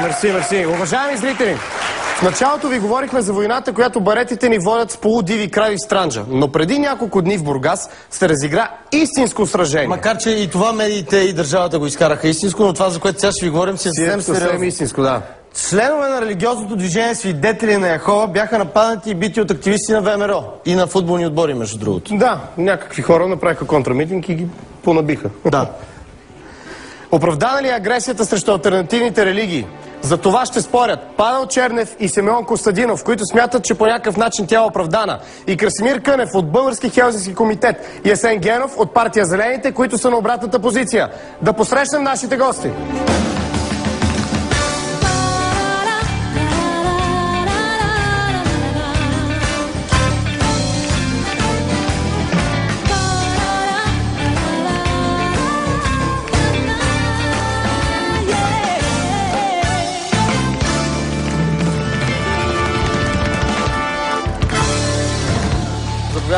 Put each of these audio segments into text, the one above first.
Мерси, мерси. Уважаеми зрители, в началото ви говорихме за войната, която баретите ни водят с полудиви крави в Странджа. Но преди няколко дни в Бургас се разигра истинско сражение. Макар че и това медиите и държавата го изкараха истинско, но това, за което сега ще ви говорим, си е съвсем истинско, да. Членове на религиозното движение Свидетели на Яхова бяха нападнати и бити от активисти на ВМРО и на футболни отбори, между другото. Да, някакви хора направиха контрамитинг и ги понабиха. Да. Оправдана ли е агресията срещу алтернативните религии? За това ще спорят Павел Чернев и Симеон Костадинов, които смятат, че по някакъв начин тя е оправдана. И Красимир Кънев от Български Хелзински комитет. И Есен Генов от партия Зелените, които са на обратната позиция. Да посрещнем нашите гости.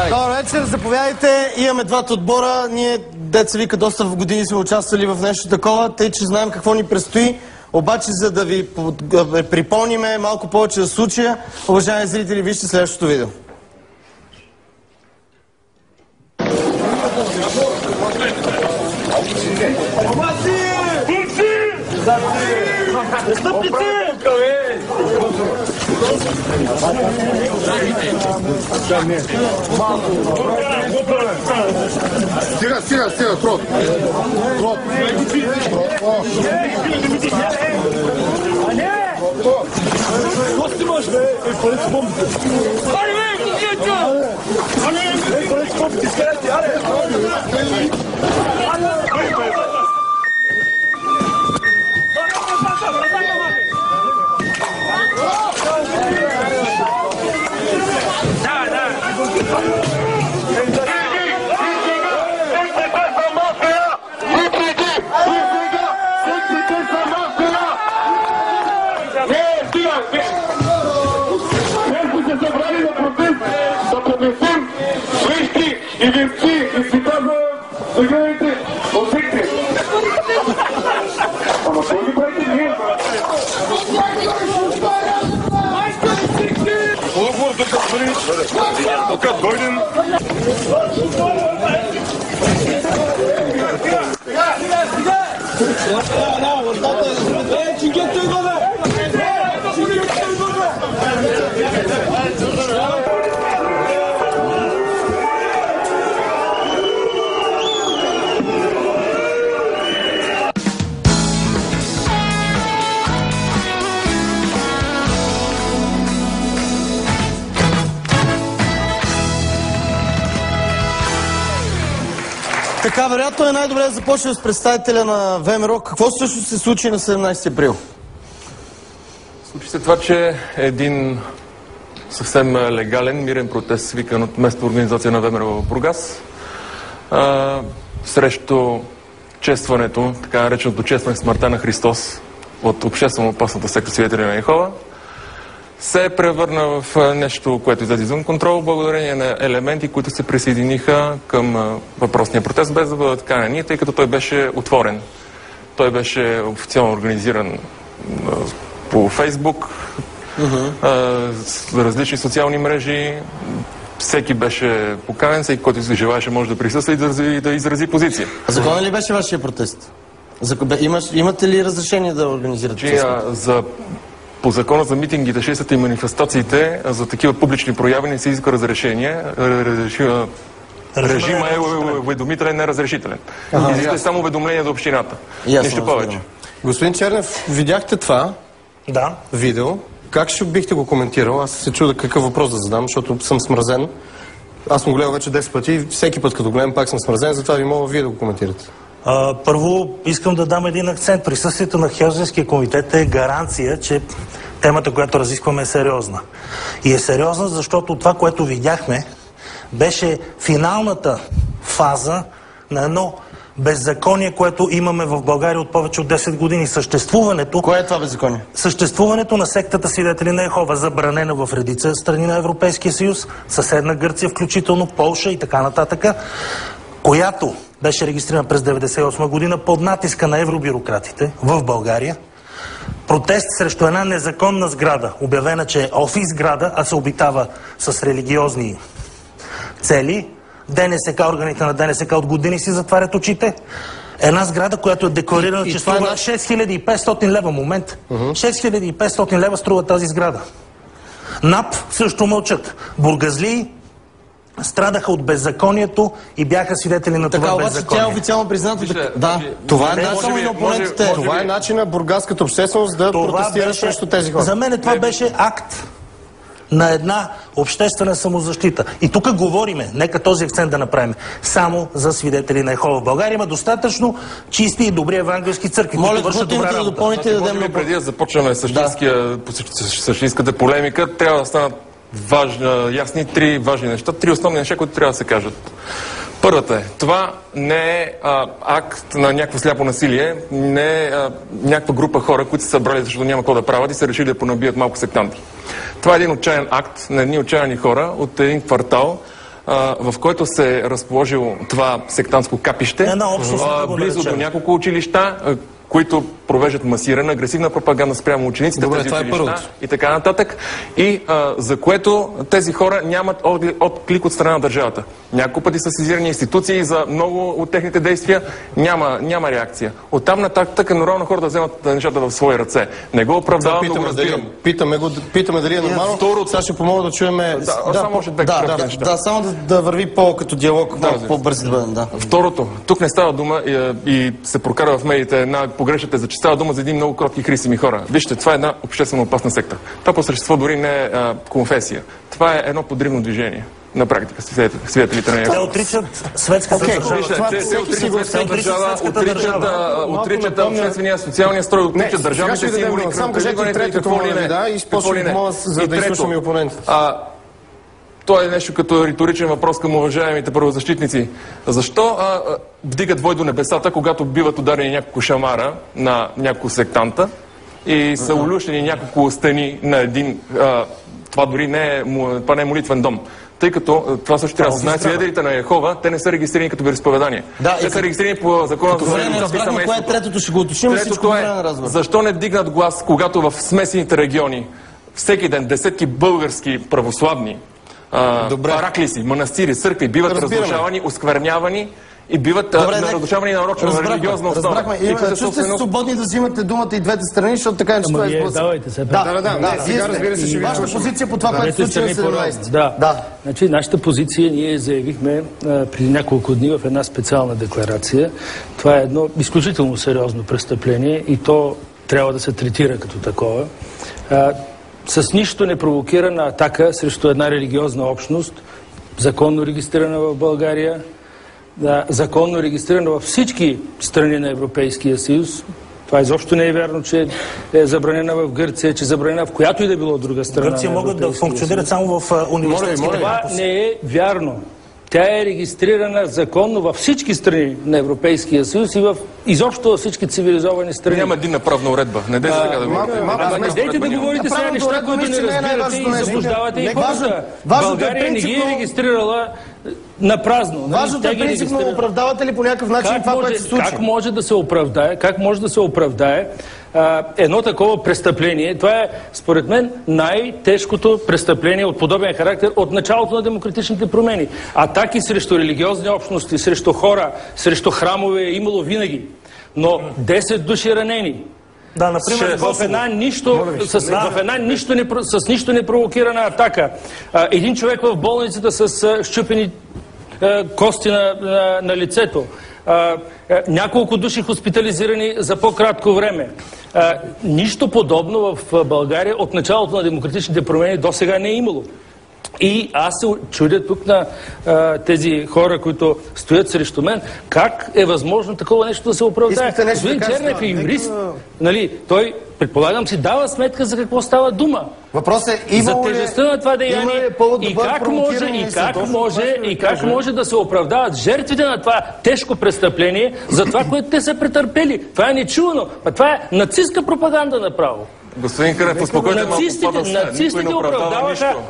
Добър вечер, заповядайте. Имаме двата отбора. Ние, деца вика, доста в години сме участвали в нещо такова, тъй че знаем какво ни предстои. Обаче, за да ви припомниме малко повече за случая, уважаеми зрители, вижте следващото видео. Стига, трот. Гости можеш, бе, пари с бомбите. Аре, бе, кукието! Аре, пари с бомбите, скарайте, аре! И венци, и си казва, загледайте, отвикте. Ама той ли правите ние? Отговор, докато дойдем. Така, вероятно е най-добре да започнем с представителя на ВМРО. Какво също се случи на 17 април? Случи се това, че един съвсем легален, мирен протест, свикан от местната организация на ВМРО в Бургас, срещу честването, така нареченото честване смъртта на Христос от обществено опасната секта Свидетели на Яхова, се превърна в нещо, което излезе извън контрол, благодарение на елементи, които се присъединиха към въпросния протест, без да бъдат канени, тъй като той беше отворен. Той беше официално организиран по Фейсбук, различни социални мрежи. Всеки беше поканен, всеки, който си желаеше, може да присъства и да изрази позиция. А законен ли беше вашия протест? Имате ли разрешение да организирате По закона за митингите, шествията и манифестациите, за такива публични прояви не се иска разрешение. Режима е уведомителен, не разрешителен. Изиска само уведомление до общината. Нищо повече. Господин Чернев, видяхте това видео. Как ще бихте го коментирал? Аз се чуда какъв въпрос да задам, защото съм смразен. Аз съм го гледал вече 10 пъти и всеки път, като гледам, пак съм смразен, затова ви мога вие да го коментирате. Първо искам да дам един акцент. Присъствието на Хелзинския комитет е гаранция, че темата, която разискваме, е сериозна. И е сериозна, защото това, което видяхме, беше финалната фаза на едно беззаконие, което имаме в България от повече от 10 години. Съществуването... Кое е това беззаконие? Съществуването на сектата Свидетели на Яхова, забранена в редица страни на Европейския съюз, съседна Гърция, включително Полша и така нататък, която беше регистрирана през 1998 година под натиска на евробюрократите в България, протест срещу една незаконна сграда, обявена, че е офис сграда, а се обитава с религиозни цели. ДНСК, органите на ДНСК от години си затварят очите. Една сграда, която е декларирана, че струва 6500 лева. Момент. 6500 лева струва тази сграда. НАП също мълчат. Бургазлии страдаха от беззаконието и бяха свидетели на това беззаконие. Така, обаче тя е официално призната. Да, това е само на опонентите. Това е начин на бургаската общественост да протестира срещу тези хора. За мен това беше акт на една обществена самозащита. И тук говориме, нека този акцент да направим, само за свидетели на Йехова. В България има достатъчно чисти и добри евангелски църкви, които вършат добра работа. Да допълните да дадем... Преди да започнем същинската полемика, трябва да станат ясни три важни неща, три основни неща, които трябва да се кажат. Първата е, това не е акт на някакво сляпо насилие, не е някаква група хора, които са събрали, защото няма какво да правят и са решили да понабият малко сектанти. Това е един отчаян акт на едни отчаяни хора от един квартал, в който се е разположило това сектантско капище, близо до няколко училища, които провеждат масирана, агресивна пропаганда спрямо учениците в тези училища и така нататък. И за което тези хора нямат отклик от страна на държавата. Няколко пъти са сезирани институции за много от техните действия. Няма реакция. Оттам нататък е нормално хора да вземат нещата в свои ръце. Не го оправдавам, но го разбирам. Питаме дали е нормално. Сега ще помогна да чуем... Само още две кратки неща. Да, само да върви по-като диалог, по-бързи да бъдем. Второто, тук не става дума и се прокара в медиите една погрешата за че става дума за един много кротки хрисими хора. Вижте, това е една обществено опасна секта. Това по същество дори не е конфесия. Това е едно подривно движение. На практика, свидетелите на Йехова. Те отричат светската държава. Отричат обществения, социалния строй, отричат държавните символи, кръвополиването и какво ли не. За да изслушаме и опонентите. Това е нещо като риторичен въпрос към уважаемите правозащитници. Защо вдигат вой до небесата, когато биват ударени няколко шамара на няколко сектанта и са улюшени няколко стени на един... Това дори не е молитвен дом. Тъй като това също трябва да знае, свидетелите на Йехова, те не са регистрирани като вероизповедание. Те са регистрирани по закона за родителство и семейството. Третото ще го уточним. Третото е, защо не вдигнат глас, когато в смесените региони всеки ден десетки български православни параклиси, манастири, църкви биват разрушавани, осквернявани и биват нарушавани нарочно на религиозна основа. Чувствате се свободни да взимате думата и двете страни, защото така че това е сблъсък. Давайте се. Вашата позиция по това, което се случи на 17. Да. Значи, нашата позиция ние заявихме преди няколко дни в една специална декларация. Това е едно изключително сериозно престъпление и то трябва да се третира като такова. С нищо не провокирана атака срещу една религиозна общност, законно регистрирана в България, законно регистрирана във всички страни на Европейския съюз. Това изобщо не е вярно, че е забранена в Гърция, че е забранена в която и да било друга страна. Гърция могат да функционират само в университетските. Това не е вярно. Тя е регистрирана законно във всички страни на Европейския съюз и изобщо във всички цивилизовани страни. Няма единна правна уредба. Не дейте така да говорите. Не дейте да говорите сега неща, които не разбирате и заблуждавате и хората. България не ги е регистрирала на празно. Важното е принципно, оправдавате ли по някакъв начин това, което се случи? Как може да се оправдае едно такова престъпление? Това е, според мен, най-тежкото престъпление от подобен характер от началото на демократичните промени. Атаки срещу религиозни общности, срещу хора, срещу храмове е имало винаги. Но 10 души ранени. Да, например, в една нищо не провокирана атака. Един човек в болницата с счупени кости на лицето. Няколко души хоспитализирани за по-кратко време. Нищо подобно в България от началото на демократичните промени до сега не е имало. И аз се чудя тук на тези хора, които стоят срещу мен, как е възможно такова нещо да се оправдае. Господин Чернев е юрист, нали, той, предполагам, си дава сметка за какво става дума. Въпросът е, има за тежестта на това деяние и как може да се оправдават жертвите на това тежко престъпление за това, което те са претърпели. Това е нечувано. Това е нацистка пропаганда направо. Господин Кънев, успокойте малко. Нацистите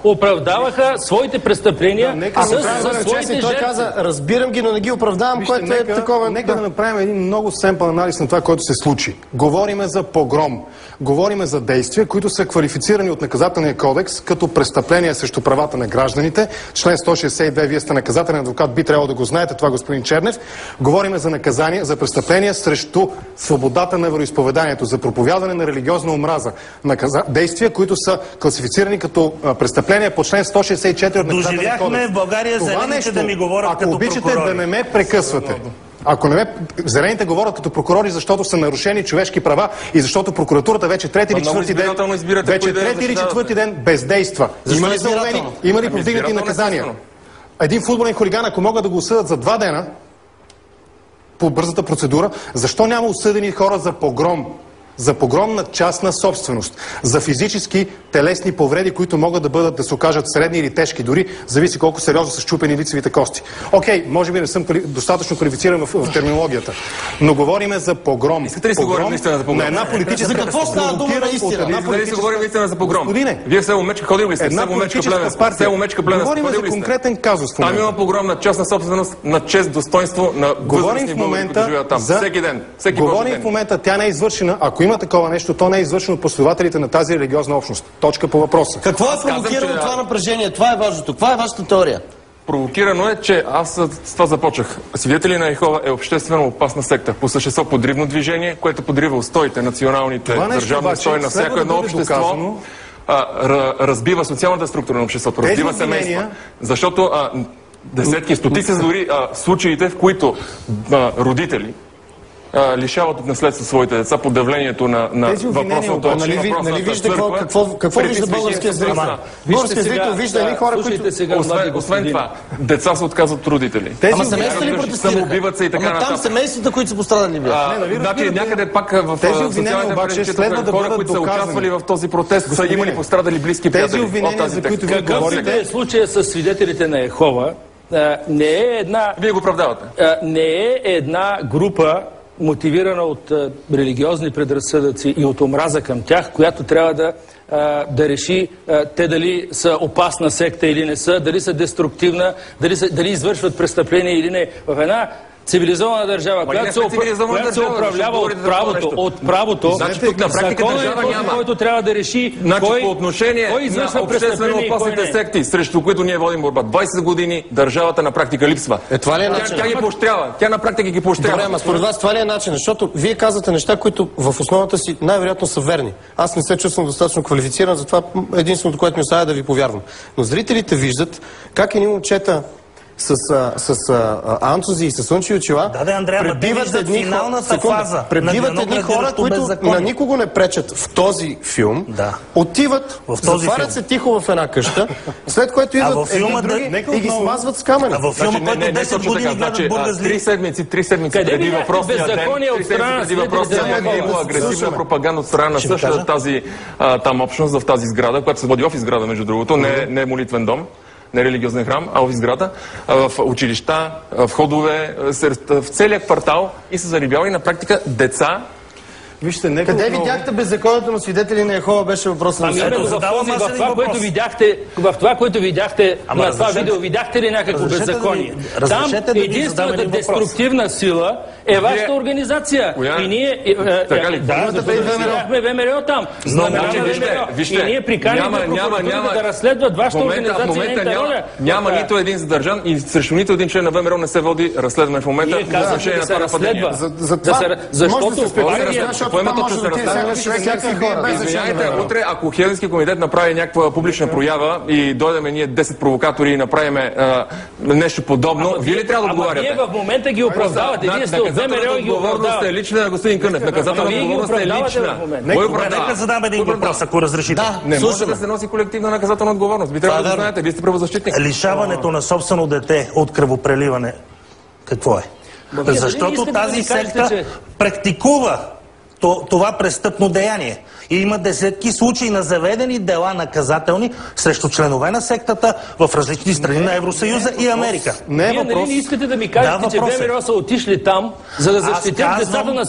оправдаваха своите престъпления със своите Той жертви. каза, разбирам ги, но не ги оправдавам, което е такова. Нека да направим един много семпъл анализ на това, което се случи. Говориме за погром. Говориме за действия, които са квалифицирани от наказателния кодекс като престъпления срещу правата на гражданите. Член 162, вие сте наказателен адвокат, би трябвало да го знаете, това господин Чернев. Говориме за наказания, за престъпления срещу свободата на вероизповеданието, за проповядване на религиозна омраза. Действия, които са класифицирани като престъпления по член 164 от наказателния кодекс. Доживяхме в България зелените да ми говорят като прокурори. Ако обичате да не ме прекъсвате. Ако не ме... Зелените говорят като прокурори, защото са нарушени човешки права и защото прокуратурата вече трети или четвърти ден бездейства. Има ли повдигнати наказания? Един футболен хулиган, ако могат да го осъдят за 2 дена по бързата процедура, защо няма осъдени хора за погром? За погром на частна собственост, за физически телесни повреди, които могат да бъдат, да се окажат средни или тежки, дори зависи колко сериозно са счупени лицевите кости. Окей, може би не съм достатъчно квалифициран в терминологията, но говориме за погром. Искате ли си говорим наистина за погром? На една политическа... За какво става дума наистина? Искате ли си говорим наистина за погром? Господине, Вие в село Мечка ходили ли сте? една политическа партия. Говорим за конкретен казус в момента. Там има погром на частна собственост, на чест, достоинство, на възрастни българи, които живеят там. Всеки ден. Говорим в момента, тя не е извършена. Ако има такова нещо, то не е извършено от последователите на тази религиозна общност. Точка по въпроса. Какво е провокирало това напрежение? Това е важното. Каква е вашата теория? Провокирано е, че аз с това започнах. Свидетели на Йехова е обществено опасна секта. По същество подривно движение, което подрива устоите, националните, държавни устои на всяко едно общество. Разбива социалната структура на обществото, разбива семейства. Защото десетки, стотици дори случаите, в които родители лишават от наследство своите деца под давлението на въпросното. Нали вижда какво вижда българския зрител? Българския зрител вижда едни хора, които... Освен това, деца се отказват от родители. Ама семействата ли протестираха? Самоубиват се и така нататък. Там семействата, които са пострадали бяха. Значи някъде пак в социалните мрежи хора, които са участвали в този протест, са имали пострадали близки приятели от тази текст. Какъвто е случая с свидетелите на Йехова, не е една... Вие го оправдавате. Не е една група, мотивирана от религиозни предразсъдъци и от омраза към тях, която трябва да реши те дали са опасна секта или не са, дали са деструктивна, дали извършват престъпления или не. В една цивилизована държава, която се управлява от правото, законът е този, който трябва да реши по отношение на обществено опасните секти, срещу които ние водим борба. 20 години държавата на практика липсва. Това ли е начин? Тя ги поощрява. Тя на практика ги поощрява. Добре, ама според вас това ли е начин? Защото вие казвате неща, които в основата си най-вероятно са верни. Аз не се чувствам достатъчно квалифициран, затова единственото, което ми оставя да ви повярвам. Но зрителите виждат как едни момчета с анцузи и с слънчеви очила пребиват едни хора, които на никого не пречат в този филм, отиват, затварят се тихо в една къща, след което идват едни други и ги смазват с камъни. А във филма, който 10 години гледат бургазли... 3 седмици преди въпросния ден, има агресивна пропаганда от страна на същата тази там общност в тази сграда, която се води офис сграда, между другото, не е молитвен дом, не религиозен храм, а в сграда, в училища, в ходове, в целия квартал и са зарибявали на практика деца. Вижте, къде видяхте беззаконието на свидетели на Йехова, беше въпрос на в това, което видяхте на това видео, видяхте ли някакво беззаконие? Там единствената деструктивна сила е вашата организация. И ние видяхме ВМРО там. И ние приканихме прокуратурата да разследват вашата организация и нейната роля. Няма нито един задържан и срещу нито един член на ВМРО не се води разследване в момента. Вие казвате да се разследва. Защото извиняйте, утре, ако Хелзински комитет направи някаква публична проява и дойдеме ние 10 провокатори и направим нещо подобно, вие ли трябва да отговаряте? Вие в момента ги оправдавате. Вие сте от ВМРО и ги оправдавате. Е лична, господин Кънев. Наказателната отговорност е лична. Нека задам един въпрос, ако разрешите. Не може да се носи колективна наказателна отговорност. Ви трябва да знаете, вие сте правозащитник. Лишаването на собствено дете от кръвопреливане, какво е? Защото тази секта практикува това престъпно деяние. И има десетки случаи на заведени дела наказателни срещу членове на сектата в различни страни на Евросъюза и Америка. Вие нали не искате да ми кажете, че ВМРО са отишли там, за да защитят децата на